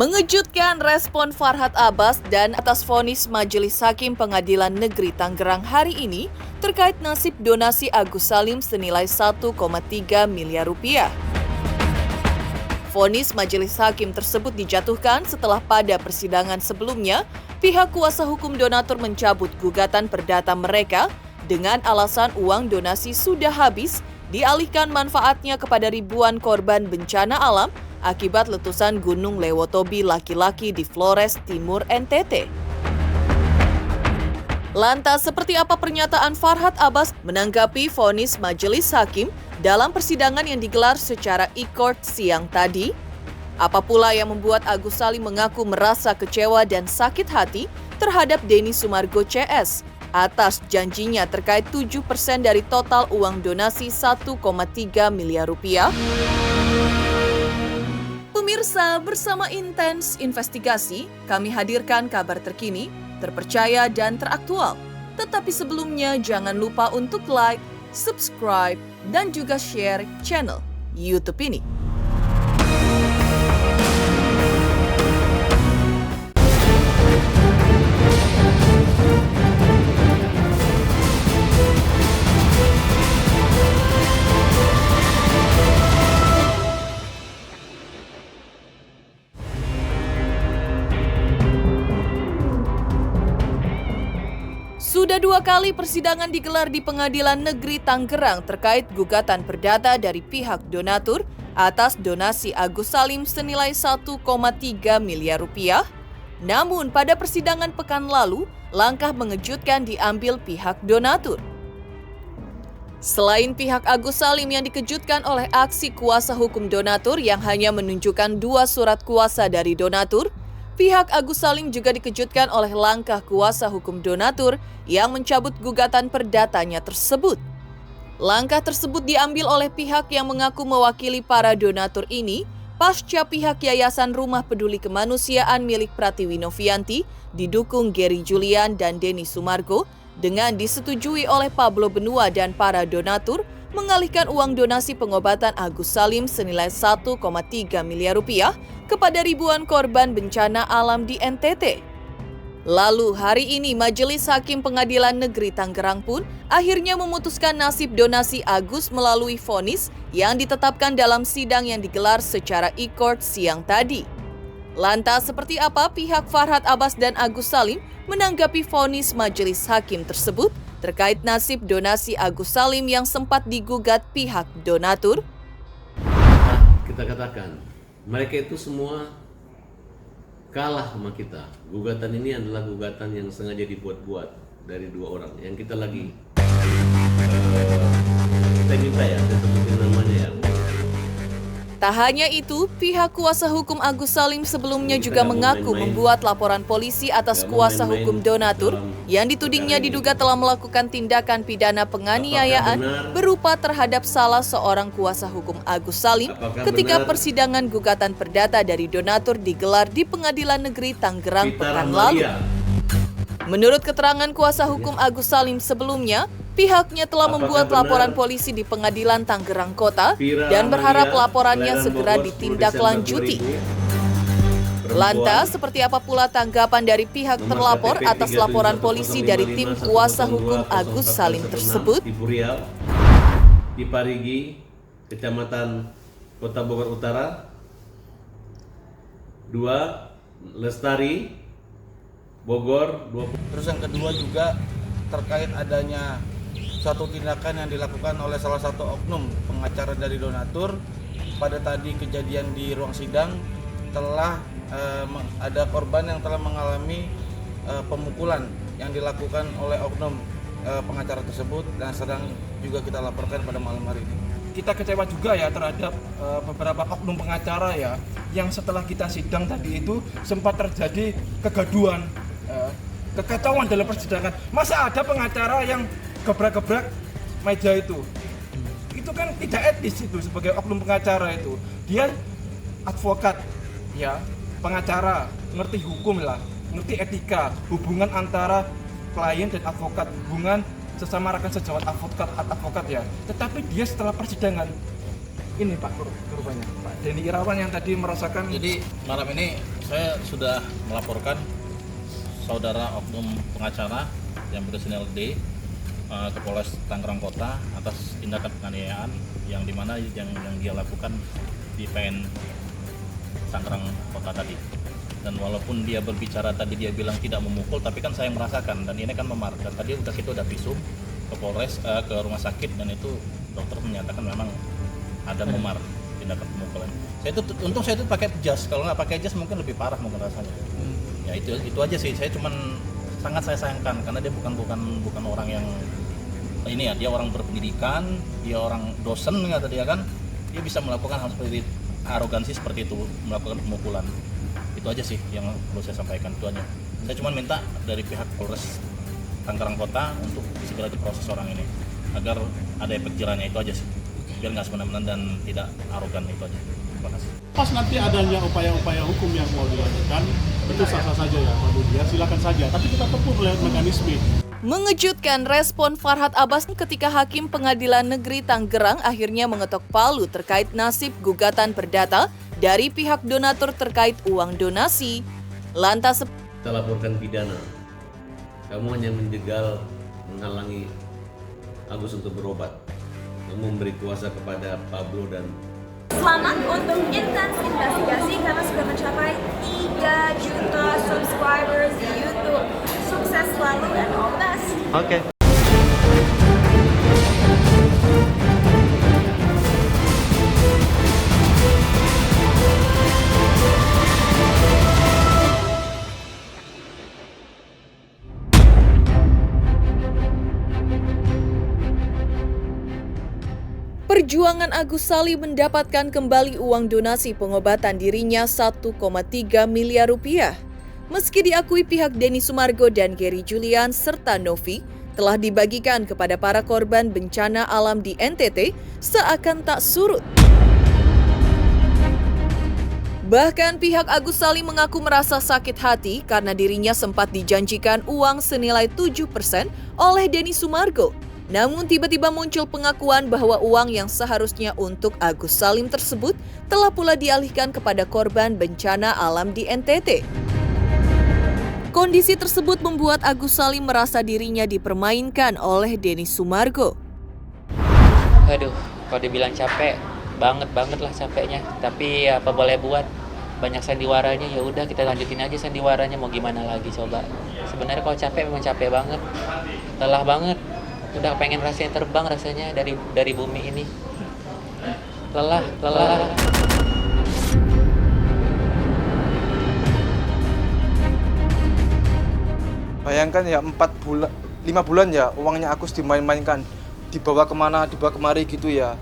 Mengejutkan respon Farhad Abbas dan atas vonis Majelis Hakim Pengadilan Negeri Tangerang hari ini terkait nasib donasi Agus Salim senilai 1,3 miliar rupiah. Vonis Majelis Hakim tersebut dijatuhkan setelah pada persidangan sebelumnya pihak kuasa hukum donatur mencabut gugatan perdata mereka dengan alasan uang donasi sudah habis dialihkan manfaatnya kepada ribuan korban bencana alam akibat letusan Gunung Lewotobi laki-laki di Flores Timur, NTT. Lantas, seperti apa pernyataan Farhad Abbas menanggapi vonis Majelis Hakim dalam persidangan yang digelar secara e-court siang tadi? Apa pula yang membuat Agus Salim mengaku merasa kecewa dan sakit hati terhadap Denny Sumargo CS atas janjinya terkait 7% dari total uang donasi 1,3 miliar rupiah? Pemirsa, bersama Intens Investigasi, kami hadirkan kabar terkini, terpercaya dan teraktual. Tetapi sebelumnya jangan lupa untuk like, subscribe, dan juga share channel YouTube ini. Sudah 2 kali persidangan digelar di Pengadilan Negeri Tangerang terkait gugatan perdata dari pihak donatur atas donasi Agus Salim senilai 1,3 miliar rupiah. Namun pada persidangan pekan lalu, langkah mengejutkan diambil pihak donatur. Selain pihak Agus Salim yang dikejutkan oleh aksi kuasa hukum donatur yang hanya menunjukkan 2 surat kuasa dari donatur, pihak Agus Salim juga dikejutkan oleh langkah kuasa hukum donatur yang mencabut gugatan perdatanya tersebut. Langkah tersebut diambil oleh pihak yang mengaku mewakili para donatur ini pasca pihak Yayasan Rumah Peduli Kemanusiaan milik Pratiwi Novianti didukung Gary Julian dan Denny Sumargo dengan disetujui oleh Pablo Benua dan para donatur mengalihkan uang donasi pengobatan Agus Salim senilai 1,3 miliar rupiah kepada ribuan korban bencana alam di NTT. Lalu hari ini Majelis Hakim Pengadilan Negeri Tangerang pun akhirnya memutuskan nasib donasi Agus melalui vonis yang ditetapkan dalam sidang yang digelar secara e-court siang tadi. Lantas seperti apa pihak Farhad Abbas dan Agus Salim menanggapi vonis Majelis Hakim tersebut terkait nasib donasi Agus Salim yang sempat digugat pihak donatur? Kita katakan, mereka itu semua kalah sama kita. Gugatan ini adalah gugatan yang sengaja dibuat-buat dari 2 orang. Yang kita lagi kita minta ya, saya sebutin namanya ya. Tak hanya itu, pihak kuasa hukum Agus Salim sebelumnya juga mengaku membuat laporan polisi atas kuasa hukum donatur yang ditudingnya diduga telah melakukan tindakan pidana penganiayaan berupa terhadap salah seorang kuasa hukum Agus Salim ketika persidangan gugatan perdata dari donatur digelar di Pengadilan Negeri Tangerang pekan lalu. Menurut keterangan kuasa hukum Agus Salim sebelumnya, pihaknya telah membuat laporan polisi di Pengadilan Tangerang Kota dan berharap laporannya segera ditindaklanjuti. Lantas, seperti apa pula tanggapan dari pihak terlapor atas laporan polisi dari tim kuasa hukum Agus Salim tersebut? Di Puriau, di Parigi, Kecamatan Kota Bogor Utara, 2 Lestari, Bogor, 20. Terus yang kedua juga terkait adanya suatu tindakan yang dilakukan oleh salah satu oknum pengacara dari donatur. Pada tadi kejadian di ruang sidang telah ada korban yang telah mengalami pemukulan yang dilakukan oleh oknum pengacara tersebut dan sedang juga kita laporkan pada malam hari ini. Kita kecewa juga ya terhadap beberapa oknum pengacara ya yang setelah kita sidang tadi itu sempat terjadi kegaduhan, kekacauan dalam persidangan. Masa ada pengacara yang gebrak-gebrak meja itu kan tidak etis itu sebagai oknum pengacara itu. Dia advokat ya, pengacara, ngerti hukum lah, ngerti etika, hubungan antara klien dan advokat, hubungan sesama rekan sejawat advokat ya. Tetapi dia setelah persidangan ini Pak korbannya, Pak Denny Irawan yang tadi merasakan. Jadi malam ini saya sudah melaporkan saudara oknum pengacara yang berinisial D ke Polres Tangerang Kota atas tindakan penganiayaan yang dimana yang dia lakukan di PN Tangerang Kota tadi. Dan walaupun dia berbicara tadi dia bilang tidak memukul, tapi kan saya merasakan dan ini kan memar. Dan tadi udah situ udah visum ke Polres ke rumah sakit dan itu dokter menyatakan memang ada memar tindakan pemukulan. Untung saya itu pakai jas, kalau nggak pakai jas mungkin lebih parah mungkin rasanya. Ya itu aja sih. Saya cuman sangat saya sayangkan karena dia bukan orang yang ini ya, dia orang berpendidikan, dia orang dosen kata dia kan, dia bisa melakukan hal seperti arogansi seperti itu, melakukan pemukulan. Itu aja sih yang perlu saya sampaikan, itu aja. Saya cuma minta dari pihak Polres Tangerang Kota untuk segera diproses orang ini agar ada efek jerahnya, itu aja sih, biar nggak semena-mena dan tidak arogan, itu aja. Terima kasih. Pas nanti adanya upaya-upaya hukum yang mau dilakukan, itu sah-sah saja ya Pak Budi, ya silakan saja, tapi kita tempuh lewat mekanisme. Mengejutkan respon Farhad Abbas ketika Hakim Pengadilan Negeri Tangerang akhirnya mengetok palu terkait nasib gugatan perdata dari pihak donatur terkait uang donasi. Lantas Kita laporkan pidana. Kamu hanya menjegal, menghalangi Agus untuk berobat. Kamu memberi kuasa kepada Pablo dan Selamat untuk Intens Investigasi karena sudah mencapai 3 juta subscribers di YouTube. Sukses selalu dan all the best. Oke. perjuangan Agus Salim mendapatkan kembali uang donasi pengobatan dirinya 1,3 miliar rupiah. Meski diakui pihak Denny Sumargo dan Gary Julian serta Novi telah dibagikan kepada para korban bencana alam di NTT, seakan tak surut. Bahkan pihak Agus Salim mengaku merasa sakit hati karena dirinya sempat dijanjikan uang senilai 7% oleh Denny Sumargo. Namun tiba-tiba muncul pengakuan bahwa uang yang seharusnya untuk Agus Salim tersebut telah pula dialihkan kepada korban bencana alam di NTT. Kondisi tersebut membuat Agus Salim merasa dirinya dipermainkan oleh Denny Sumargo. Aduh, kalau dibilang capek, banget lah capeknya. Tapi apa boleh buat, banyak sandiwaranya, ya udah kita lanjutin aja sandiwaranya, mau gimana lagi coba. Sebenarnya kalau capek memang capek banget, lelah banget. Udah pengen rasanya terbang rasanya dari bumi ini. Lelah. Bayangkan ya 5 bulan ya uangnya Agus dimain-mainkan, dibawa kemana, dibawa kemari gitu ya.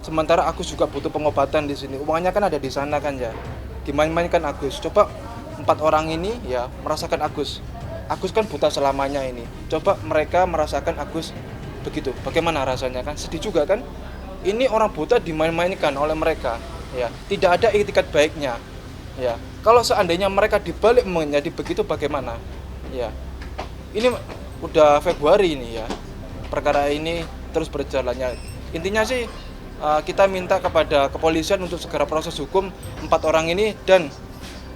Sementara Agus juga butuh pengobatan di sini, uangnya kan ada di sana kan ya. Dimain-mainkan Agus. Coba 4 orang ini ya merasakan Agus kan buta selamanya ini. Coba mereka merasakan Agus begitu, bagaimana rasanya kan? Sedih juga kan? Ini orang buta dimain-mainkan oleh mereka, ya. Tidak ada itikat baiknya, ya. Kalau seandainya mereka dibalik menjadi begitu, bagaimana? Ya, ini udah Februari ini ya, perkara ini terus berjalannya. Intinya sih kita minta kepada kepolisian untuk segera proses hukum 4 orang ini, dan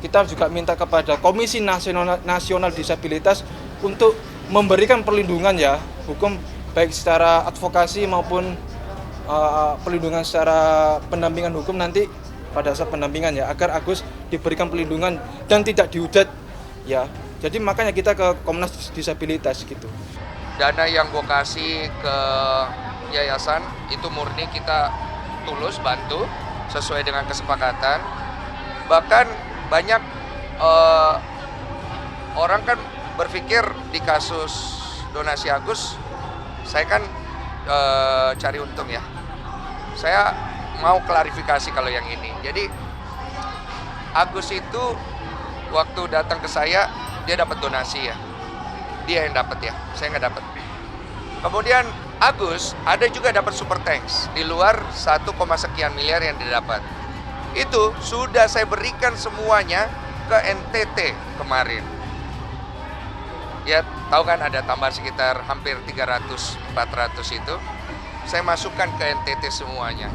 kita juga minta kepada Komisi Nasional Disabilitas untuk memberikan perlindungan ya, hukum baik secara advokasi maupun perlindungan secara pendampingan hukum nanti pada saat pendampingan ya, agar Agus diberikan perlindungan dan tidak dihujat ya. Jadi makanya kita ke Komnas Disabilitas gitu. Dana yang gue kasih ke yayasan itu murni kita tulus bantu sesuai dengan kesepakatan. Bahkan banyak orang kan berpikir di kasus donasi Agus, saya kan cari untung ya. Saya mau klarifikasi kalau yang ini. Jadi Agus itu waktu datang ke saya, dia dapat donasi ya. Dia yang dapat ya, saya nggak dapat. Kemudian Agus ada juga dapat super thanks di luar 1, sekian miliar yang dia dapat. Itu sudah saya berikan semuanya ke NTT kemarin. Ya tahu kan ada tambahan sekitar hampir 300-400 itu. Saya masukkan ke NTT semuanya.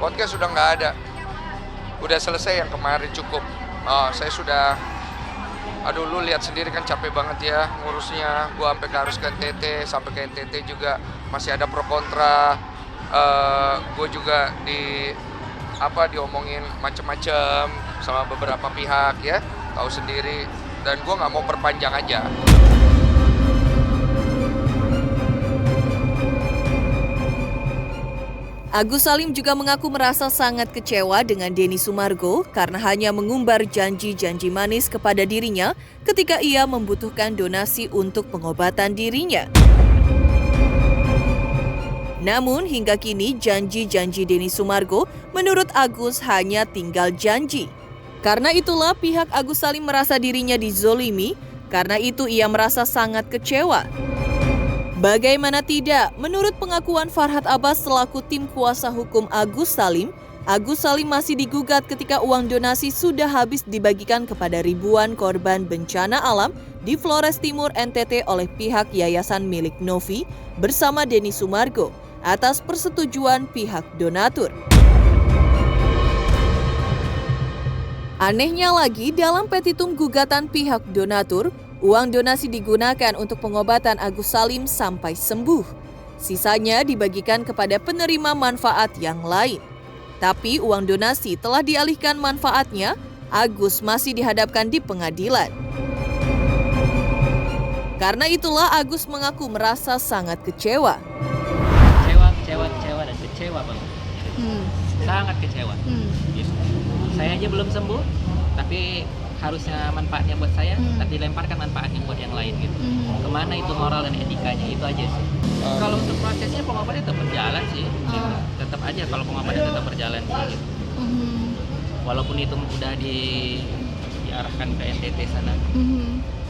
Podcast sudah nggak ada. Udah selesai yang kemarin cukup. Saya sudah, aduh lu lihat sendiri kan capek banget ya ngurusnya. Gua sampai harus ke NTT, sampai ke NTT juga masih ada pro kontra. Gue juga diomongin macem-macem sama beberapa pihak ya, tahu sendiri. Dan gue nggak mau perpanjang aja. Agus Salim juga mengaku merasa sangat kecewa dengan Denny Sumargo karena hanya mengumbar janji-janji manis kepada dirinya ketika ia membutuhkan donasi untuk pengobatan dirinya. Namun hingga kini janji-janji Denny Sumargo menurut Agus hanya tinggal janji. Karena itulah pihak Agus Salim merasa dirinya dizolimi, karena itu ia merasa sangat kecewa. Bagaimana tidak, menurut pengakuan Farhad Abbas selaku tim kuasa hukum Agus Salim masih digugat ketika uang donasi sudah habis dibagikan kepada ribuan korban bencana alam di Flores Timur NTT oleh pihak yayasan milik Novi bersama Denny Sumargo atas persetujuan pihak donatur. Anehnya lagi, dalam petitum gugatan pihak donatur, uang donasi digunakan untuk pengobatan Agus Salim sampai sembuh. Sisanya dibagikan kepada penerima manfaat yang lain. Tapi uang donasi telah dialihkan manfaatnya, Agus masih dihadapkan di pengadilan. Karena itulah Agus mengaku merasa sangat kecewa. Kecewa banget. Sangat kecewa. Gitu. Saya aja belum sembuh, tapi harusnya manfaatnya buat saya, tapi dilemparkan manfaatnya buat yang lain gitu. Kemana itu moral dan etikanya, itu aja sih. Kalau untuk prosesnya pengobatan tetap berjalan sih, tetap aja kalau pengobatan tetap berjalan sih. Gitu. Walaupun itu udah diarahkan ke NTT sana.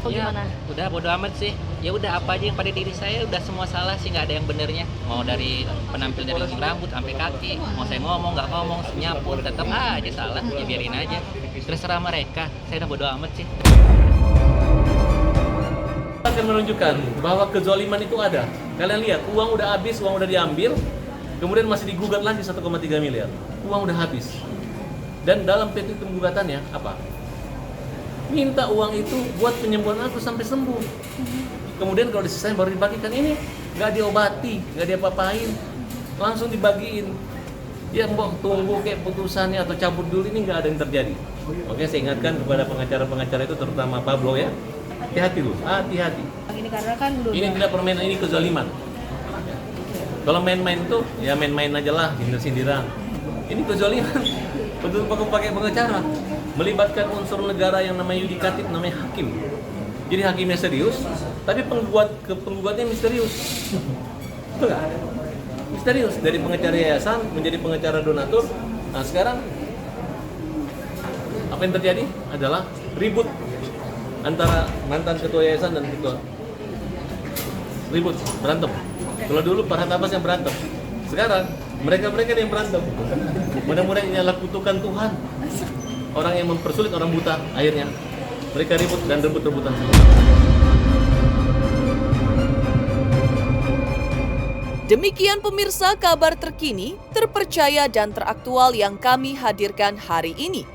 Ya, gimana? Udah bodo amat sih. Ya udah apa aja yang pada diri saya udah semua salah sih, nggak ada yang benernya. Mau dari penampil dari ujung rambut sampai kaki, mau saya ngomong nggak ngomong, nyampur tetap aja salah. Ya biarin aja. Terserah mereka. Saya udah bodo amat sih. Akan menunjukkan bahwa kezaliman itu ada. Kalian lihat, uang udah habis, uang udah diambil, kemudian masih digugat lagi 1,3 miliar. Uang udah habis. Dan dalam petitum gugatannya apa? Minta uang itu buat penyembuhan aku sampai sembuh. Kemudian kalau disisain baru dibagikan. Ini nggak diobati, nggak diapa-apain, langsung dibagiin. Ya mbok tunggu kayak putusannya atau cabut dulu, ini nggak ada yang terjadi. Oke, saya ingatkan kepada pengacara-pengacara itu, terutama Pablo ya, hati-hati lu, hati-hati. Ini karena kan ini tidak permainan, ini kezaliman. Kalau main-main tuh ya main-main aja lah, sindir-sindiran. Ini kezaliman. Betul pakai pengacara, melibatkan unsur negara yang namanya yudikatif, namanya hakim. Jadi hakimnya serius, tapi penggugatnya misterius. Betul nggak? Misterius, dari pengacara yayasan menjadi pengacara donatur. Nah sekarang apa yang terjadi adalah ribut antara mantan ketua yayasan dan ketua. Ribut, berantem. Kalau dulu Farhad Abbas yang berantem, sekarang mereka yang berantem. Mudah-mudahan ini adalah kutukan Tuhan. Orang yang mempersulit orang buta, akhirnya mereka ribut dan rebut-rebutan. Demikian pemirsa kabar terkini, terpercaya dan teraktual yang kami hadirkan hari ini.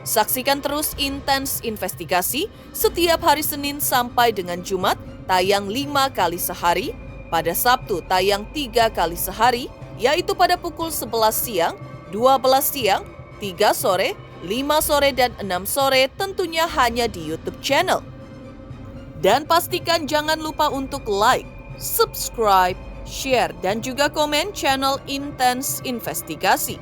Saksikan terus Intens Investigasi setiap hari Senin sampai dengan Jumat tayang 5 kali sehari, pada Sabtu tayang 3 kali sehari, yaitu pada pukul 11 siang, 12 siang, 3 sore, 5 sore, dan 6 sore tentunya hanya di YouTube channel. Dan pastikan jangan lupa untuk like, subscribe, share, dan juga komen channel Intens Investigasi.